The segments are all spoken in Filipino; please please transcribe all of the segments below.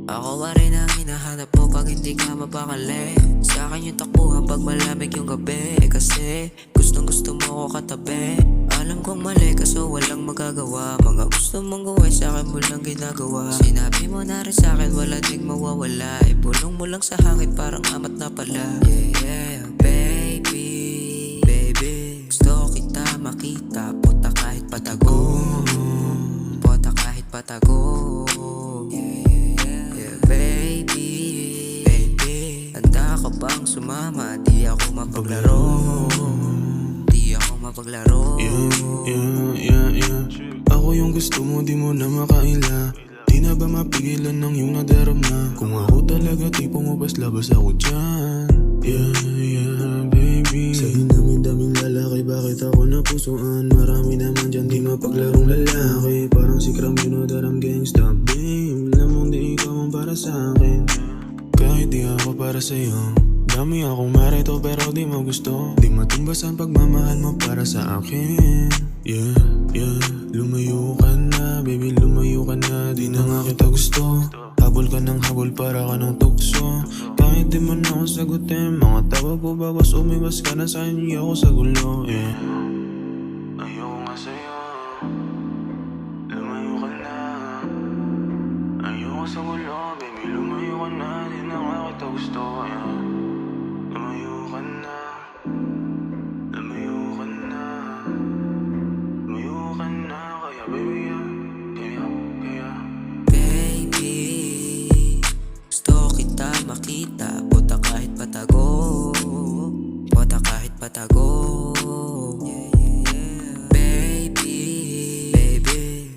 Ako pa rin ang hinahanap mo pag hindi ka mapakali. Sa'kin yung takbuhan pag malamig yung gabi. Kasi gustong gusto mo ko katabi. Alam kong mali kaso walang magagawa. Mga gusto mong gawin sa'kin mo lang ginagawa. Sinabi mo na rin sa'kin wala ding mawawala. Ibulong mo lang sa hangin parang amat na pala. Yeah, baby, baby. Gusto kita makita, puta kahit patago. Puta kahit patago. Bang sumama, di ako mapaglaro. Di ako mapaglaro. Yeah. Ako yung gusto mo, di mo na makaila. Di na ba mapigilan ng iyong nadarama? Kung ako talaga tipo mo, bas labas ako dyan. Yeah, baby. Sa daming lalaki, bakit ako napusuan? Marami naman dyan di mapaglarong lalaki. Parang si Cram, you know that I'm gangsta, babe. Alam mong di ikaw ang para sa'kin. Kahit di ako para sa'yo. Dami akong marito pero di mo gusto. Di matumbas ang pagmamahal mo para sa akin. Yeah, lumayo ka na, baby lumayo ka na. Di na nga kita gusto. Habol ka ng habol para ka ng tukso. Kahit di mo na ako sagutin, mga tawag ko bawas umiwas ka na sa inyo ako sa gulo. Yeah, ayoko nga sa'yo. Lumayo ka na. Ayoko sa gulo, baby lumayo ka na. Di na nga kita gusto. Yeah, lumayo ka na. Lumayo ka na. Lumayo ka na. Kaya baby, kaya Baby, gusto kita makita, puta kahit patago. Puta kahit patago. Baby,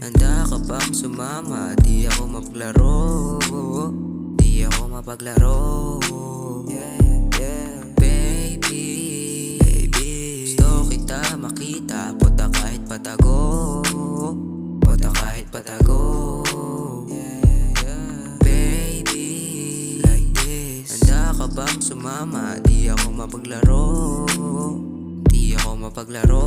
handa ka bang sumama? Di ako mapaglaro. Di ako mapaglaro. Baby, gusto kita makita, puta kahit patago. Puta kahit patago. Baby, like this. Handa ka bang sumama? Di ako mapaglaro. Di ako mapaglaro.